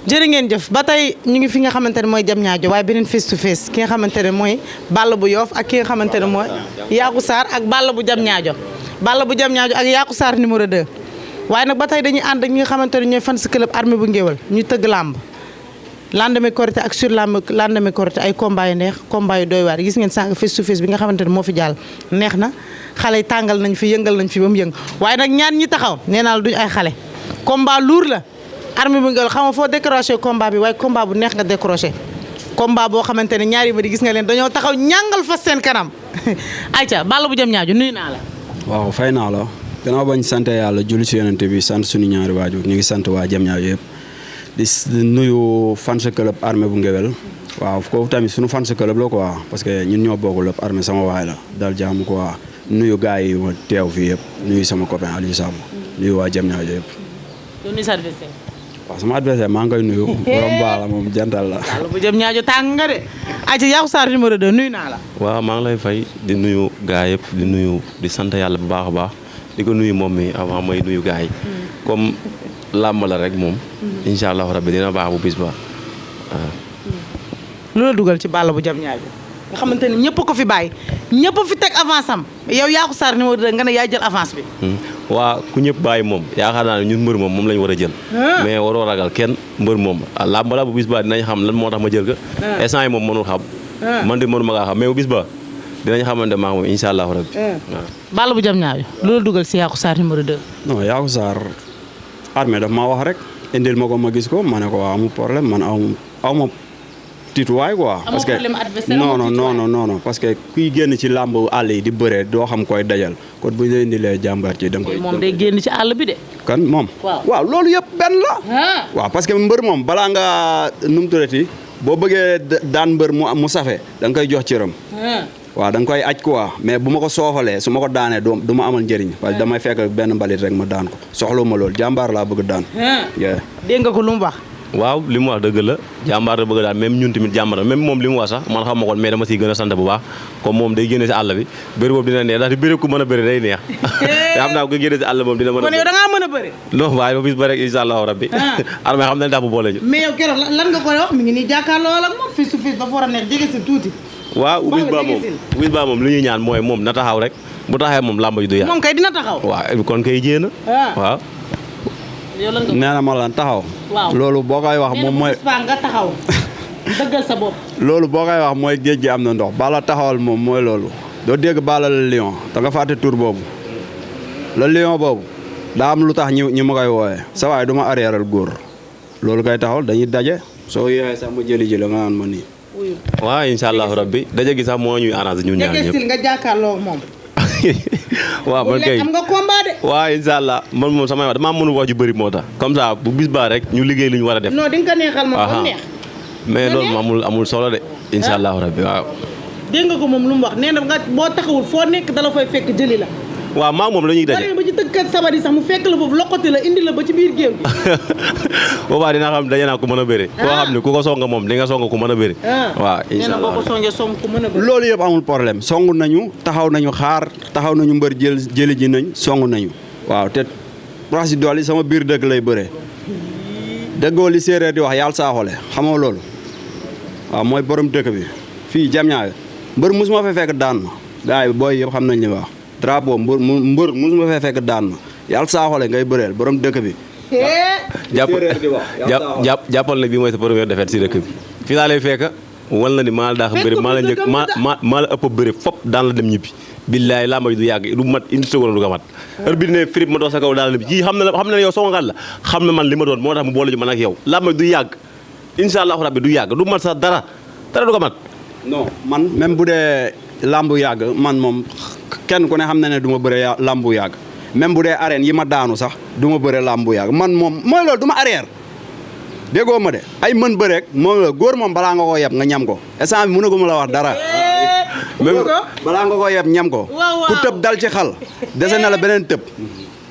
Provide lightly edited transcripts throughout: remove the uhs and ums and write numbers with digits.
jërë ngeen jëf ba tey ñu ngi fi nga xamante ne mooy Diamniadio waaye beneen face to face ki nga xamante ne mooy Balla bu Yoff ak ki nga xamante ne mooy Yakou Sarr ak Balla bu Diamniadio ak Yakou Sarr numéro 2 waaye nag ba tey dañuy ànd ak ñi nga xamante ne ñooy fans club armée bu Ngéwal ñu tëgg làmb lendemain Korité ak sur lendemain Korité ay combat yu neex combat yu doy waar gis ngeen sànq face to face bi nga xamante ne moo fi jàll neex na xale yi tàngal nañ fi yëngal nañ fi ba mu yëng waaye nag ñaan ñi taxaw nee naa la duñ ay xale combat lourd la armée bu Ngéwal xam nga foo décroché combat bi waaye combat bu neex nga décroché combat boo xamante ne ñaari ma di gis nga leen dañoo taxaw ñàngal fa seen kanam ayca Balla bu Diamniadio nuyu naa la. waaw fay naa la gannaaw bañ sant yàlla julli si yonent bi sant suñu ñaari waajur ñu ngi sant waa Diamniadio yëpp di nuyu fans club armée bu Ngéwal waaw kooku tamit suñu fans club la quoi parce que ñun ñoo bokk lépp armée sama waay la dal jàmm quoi nuyu gars yi ma teew fii yëpp nuyu sama copain Aliou Samb nuyu waa Diamniadio yëpp. waaw sama adversaire maa ngi koy nuyu borom baala moom jantal la. Balla bu Diamniadio tàng nga de. ayca Yakou Sarr numéro 2 nuyu naa la. waaw maa ngi lay fay di nuyu gars yëpp di nuyu di sant yàlla bu baax a baax di ko nuyu moom mi avant may nuyu gars yi. comme làmb la rek moom. incha allah rabbi dina baax bu bis ba waaw. lu la dugal ci Balla bu Diamniadio nga xamante ne ñëpp ko fi bàyyi ñëpp fi teg avance am yow Yakou Sarr numéro 2 nga ne yaay jël avance bi. waa ku ñëpp bàyyi moom yaakaar naa ne ñun mbër moom lañ war a jël. mais waroo ragal kenn mbër moom làmb la bu bis ba dinañ xam lan moo tax ma jël ko. instant yi moom mënul xam. man de mënuma kaa xam mais bu bis ba dinañ xamante maa moom incha allahu rabbi. waaw. Balla bu Diamniadio loolu dugal si Yakou Sarr numéro 2. non Yakou Sarr armée daf maa wax rek indil ma ko ma gis ko ma ne ko waaw amul problème man aw ma tiituwaay quoi. parce que non parce que kuy génn ci làmb àll yi di bëree doo xam koy dajal kon bu ñu la indilee jàmbaar ci da nga koy. moom day génn ci àll bi de. kan moom. waaw loolu yëpp benn la. waaw parce que mbër moom balaa nga nu mu tuddati boo bëggee daan mbër mu safe da nga koy jox cëram. waaw da nga koy aj quoi mais bu ma ko soofalee su ma ko daanee du ma amal njëriñ parce que damay fekk benn mbalit rek ma daan ko soxla ma loolu jàmbaar laa bëgg daan. dégg nga ko lu mu wax. waaw li mu wax dëgg la jàmbaar la bëgg daal même ñun tamit jàmbaar même moom li mu wax sax man xam ma ko mais dama siy gën a sant bu baax comme moom day génne si àll bi bëri boobu dina neex ndax di bëri ku mën a bëri day neex te xam naa ko génne si àll moom dina mën a. kon yow da ngaa mën a bëri. non waaye ba bis ba rek incha allahu rabbi. armé xam nañ tax bu boole ñu. mais yow keroog lan nga koy wax mi ngi nii jàkkaarloo ak moom fii su fii dafa war a neex jege si tuuti. waaw ubis ba moom li ñuy ñaan mooy moom na taxaw rek bu taxawee moom làmb ji du yàq. moom kay dina taxaw. waaw kon kay jéena waaw. nee na ma lan taxaw. waaw loolu boo koy wax moom mooy. nga taxaw dëggal sa bopp. loolu boo koy wax mooy géej gi am na ndox Balla taxawal moom mooy loolu. doo dégg Balla la lion da nga fàtte tur boobu la lion boobu daa am lu tax ñi ma koy wooyee sa waay du ma arrièreal góor loolu kay taxawal dañuy daje soo yéexee sax ma jëli nga naan ma nii. waaw incha allahu rabbi daje gi sax moo ñuy arrangé ñun ñaar ñëpp. nga jàkkaarloo moom. waaw man kay am nga combat de. waaw incha allah man moom samay wax damaa mënu wax ju bëri moo tax comme ça bu bis baa rek ñu liggéey lu ñu war a def. non di nga ko neexal moom ba neex. mais loolu moom amul solo de. incha allahu rabbi waaw. dégg nga ko moom lu mu wax nee na nga boo taxawul foo nekk dala fay fekk jëli la. waaw maa moom la ñuy daje. ba ci tëkkat sabar yi sax mu fekk la foofu loqati la indi la ba ci biir géew bi. boobaa dina xam daje naa ku mën a bëre. koo xam ne ku ko songa moom di nga songa ku mën a bëre. waaw incha allah nee na boo ko songee song ku mën a bëre. loolu yëpp amul problème song nañu taxaw nañu xaar taxaw nañu mbër jëli ji nañ song nañu. waaw te rax si dool yi sama biir dëkk lay bëree. déggoo li séeréer di wax yàlla saaxole xamoo loolu. waaw mooy borom dëkk bi fii Diamniadio mbër mosuma fa fekk daan ma gars yi booy yëpp xam nañ li ma wax. drapeau mbër mosuma fee fekk daan ma yàlla saaxole ngay bëreel borom dëkk bi. jàppal na bii mooy sa première défaite si dëkk bi. fii laa lay fekk wal na ni maa la daax bëri maa la njëkk maa la ëpp bëri fop daan la dem ñibbi. billaay làmba ji du yàgg du mat indi seconde du ko mat. heure bi ne Philippe ma doon sa kaw daal na bi xam na yow songaat la xam na man li ma doon moo tax mu boole ju man ak yow làmba ji du yàgg incha allahu rabbi du yàgg du mat sax dara du ko mat. non man même bu dee làmbu yàgg man moom kenn ku ne xam na ne du ma bëre làmbu yàgg même bu dee arène yi ma daanu sax du ma bëre làmb bu yàgg man moom mooy loolu du ma arrière déggoo ma de ay mën bëreek moom la góor moom balaa nga ko yeb nga ñam ko instant bi mënu ko ma la wax dara même balaa nga ko yeb ñam ko ku tëb dal ci xal dese na la beneen tëb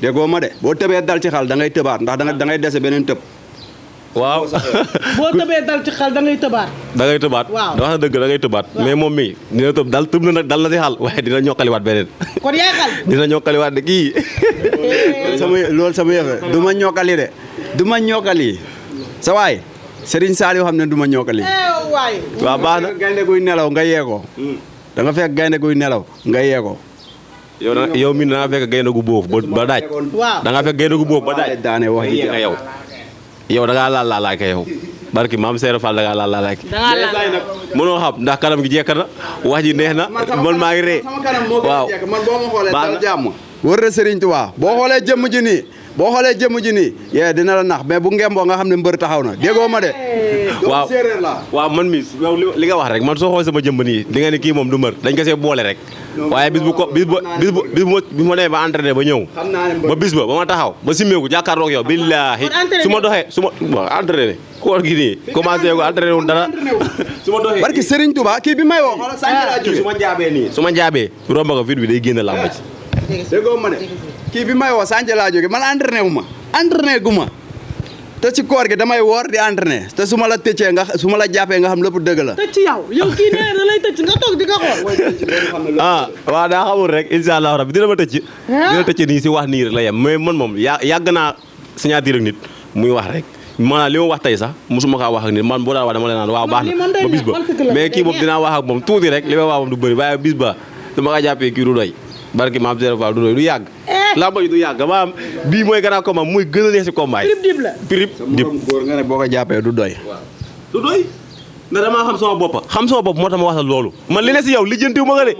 déggoo ma de boo tëbee dal ci xal da ngay tëbaat ndax da ngay dese beneen tëb waaw boo tëbee dal ci xal da ngay tëbaat. da ngay tëbaat waaw wax na dëgg da ngay tëbaat mais moom mii dina tëb tëb na nag dal na si xal waaye dina ñokkaliwaat beneen kon yaay xal. dina ñokkaliwaat de kii loolu sama yëfe du ma ñokkali de du ma ñokkali sa waay Serigne Saliou xam ne du ma ñokkali waay. waaw baax na gaynde guy nelaw nga yee ko da nga fekk gaynde guy nelaw nga yee ko yow mii da nga fekk gaynde gu boofu ba daaj waaw da nga fekk gaynde gu boofu ba daaj daane wax yi nga yow da ngaa laal laalaay ka yow barki maam Seydou Fall da ngaa laal laalaay da ngaa laal mënoo xam ndax kanam gi jekk na wax ji neex na man maa ngi ree waaw man boo ma xoolee dal jàmm wër na Serigne Touba boo xoolee jëmm ji nii yee dina la nax mais bu ngemboo nga xam ne mbër taxaw na déggoo ma de waaw séeréer la waaw man mi yow li nga wax rek man soo xoolee sama jëmb nii di nga ne kii moom du mbër dañ ko see boole rek waaye bis bu ma demee ba entraîné ba ñëw ba bis ba ma taxaw ba simmeeku jàkkaarloog yow billaahi su ma doxee su ma waaw entraîné koor gi nii commencé ko entraîné wu dara su ma doxee barki Serigne Touba kii bi may woo su ma jaabee nii su ma jaabee romb ko fit bi day génn làmb ci déggoo ma ne kii bi may woo sànq laa jóge man entraîné wu ma entraîné gu ma te ci koor gi damay woor di entraîné te su ma la tëccee su ma la jàppee nga xam lépp dëgg la. tëcc yow kii nee da lay tëcc nga toog di ko xool. waaw daa xamul rek incha allah rabbi dina ma tëcc. dina tëcc nii si wax nii rek la yem mais man moom yàgg naa signature ak nit muy wax rek maanaam li ma wax tey sax mosuma kaa wax ak nit man boo daan wax dama leen naan waaw baax na ba bis ba mais kii moom dinaa wax ak moom tuuti rek li ma wax moom du bëri waaye bis ba dama kaa jàppee kii du doy barki maam Seydou Fall du doy du yàgg. làmb ji du yàgg maanaam bii mooy gannaaw combat muy gën a neex si combat yi. dib la prip dib góor nga ne boo ko jàppee du doy. du doy na damaa xam sama bopp moo tax ma wax la loolu man li ne si yow lijjantiwu ma nga de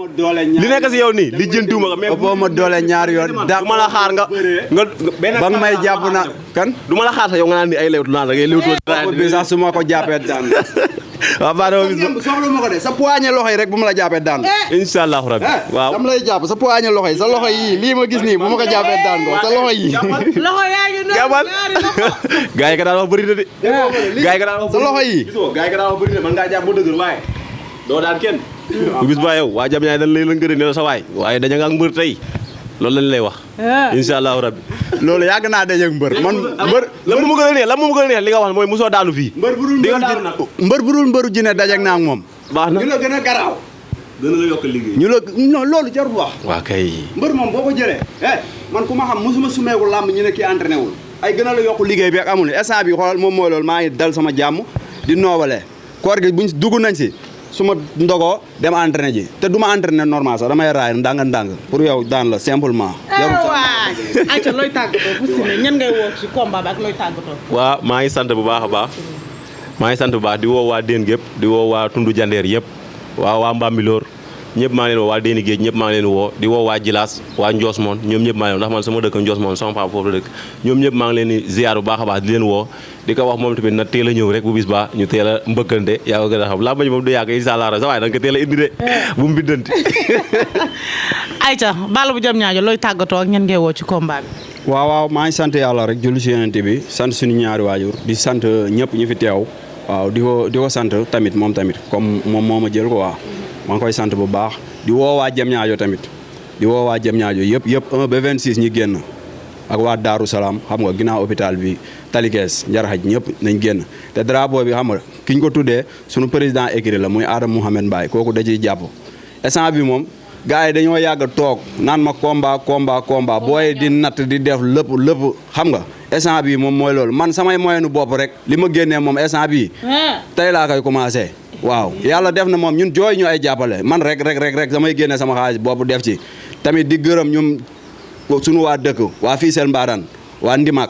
li nekk si yow nii lijjantiwu ma nga mais boo ma doole ñaari yoon du ma la xaar nga ba nga may jàpp na kan du ma la xaar sax yow nga naan ni ay léwtu naan da ngay léwtu bi sax su ma ko jàppee daan waaw baax na bis soxla ma ko de sa poignée loxo yi rek bu ma la jàppee daan incha allahu rabbi waaw dama lay jàpp sa poignée loxo yi sa loxo yi lii ma gis nii bu ma ko jàppee daan ko sa loxo yi loxo yaa ngi noonu gaa yi ka daan wax bëri na de gaa yi ka daan wax sa loxo yi gaa yi ka daan wax bëri na man ngaa jàpp ba dëgër waaye doo daan kenn bu bis ba yow waa jam ñaay dañ lay la ngëri ne la sa waay waaye daña nga ak mbër tey loolu lañ lay wax incha allahu rabbi loolu yàgg naa dajeeg mbër man mbër lan mu gën a neex lan mu gën a neex li nga wax mooy mosoo daanu fii mbër bu dul mbëru jinne dajeeg naa ak moom baax na ñu la gën a garaaw gën a la yokk liggéey ñu la non loolu jarul wax waa kay mbër moom boo ko jëlee man ku ma xam mosuma sumeeku làmb ñu ne kii entraîné wul ay gën a la yokk liggéey bi ak amul instant bi xoolal moom mooy loolu maa ngi dal sama jàmm di noobalee koor gi buñ dugg nañ si su ma ndogoo dem entraîné ji te du ma entraîné normal sax damay raay ndànk pour yow daan la simplement. waay ayca looy tàggatoo bu si ne ñan ngay woo si combat bi ak looy tàggatoo. waaw maa ngi sant bu baax a baax maa ngi sant bu baax di woo waa Déen gépp di woo waa Tundu Jandeer yëpp waa Mbambilor ñëpp maa ngi leen woo waa Déeni Géej ñëpp maa ngi leen woo di woo waa Jilaas waa Njoos moon ñoom ñëpp maa ngi leen ndax man sama dëkk Njoos moon sama papa foofu la dëkk ñoom ñëpp maa ngi leen di ziar bu baax a baax di leen woo di ko wax moom tamit na teel a ñëw rek bu bis ba ñu teel a mbëkkante yaa ko gën a xam laa bañ moom du yàgg incha allah sa waaye da nga ko teel a indi de bu mu biddanti ayca Balla bu Diamniadio looy tàggatoo ak ñan ngay woo ci combat bi. waaw maa ngi sant yàlla rek julli si yonent bi sant suñu ñaari waajur di sant ñëpp ñu fi teew waaw di ko sant tamit moom tamit comme moom moo ma jël ko waaw maa ngi koy sant bu baax di woo waa Diamniadio tamit di woo waa Diamniadio yëpp 1 ba 26 ñi génn ak waa Daaru Salaam xam nga ginnaaw hôpital bi Talikees Njarxaj ñëpp nañ génn te drapeau bi xam nga ki ñu ko tuddee suñu président écurie la muy Adama Mouhamed Mbaye kooku da ciy jàpp instant bi moom gars yi dañoo yàgg a toog naan ma combat booy di natt di def lépp xam nga instant bi moom mooy loolu man samay moyenu bopp rek li ma génnee moom instant bi tey laa koy commencé waaw yàlla def na moom ñun jooy ñu ay jàppale man rek samay génne sama xaalis bopp def ci tamit di gërëm ñum suñu waa dëkk waa Fissel Mbadane waa Ndimak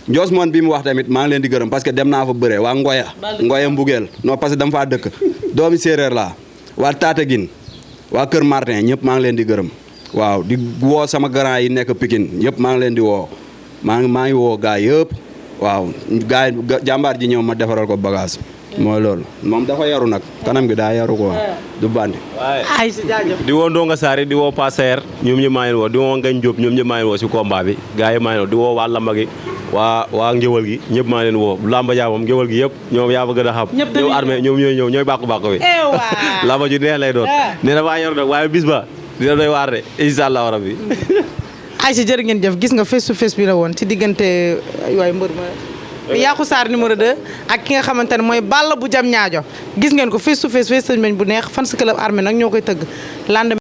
Njoos moon bi mu wax tamit maa ngi leen di gërëm parce que dem naa fa bëree waa Ngoya Mbugeel non parce que dama faa dëkk doomi séeréer laa waa Tataguine waa Kër Martin ñëpp maa ngi leen di gërëm waaw di woo sama grand yi nekk Pikine yëpp maa ngi leen di woo maa ngi woo gars yëpp waaw gars yi jàmbaar ji ñëw ma defaral ko bagage mooy loolu moom dafa yaru nag kanam gi daa yaru quoi du bandi. ay si jaajëf. di woo Ndonga Saari di woo Passer ñoom ñëpp maa leen woo di woo Ngañ Diop ñoom ñëpp maa leen woo si combat bi gars yi maa leen woo di woo waa Lamba gi waa ngéwal gi ñëpp maa leen woo Lamba Dia moom ngéwal gi yëpp ñoom yaa ba gën a xam. ñëw armée ñoom ñooy ñëw ñooy bàkku bi. Lamba ju neex lay doon. nee na maa yor nag waaye bis ba dina doy waar de incha allah rabbi. ay si jërë ngeen jëf gis nga face to face bi la woon ci diggante waaye mbër ma Yakhou Sarr numéro 2 ak ki nga xamante ne mooy Balla bu jam ñaajo gis ngeen ko face to face bu neex fans club armée nag ñoo koy tëgg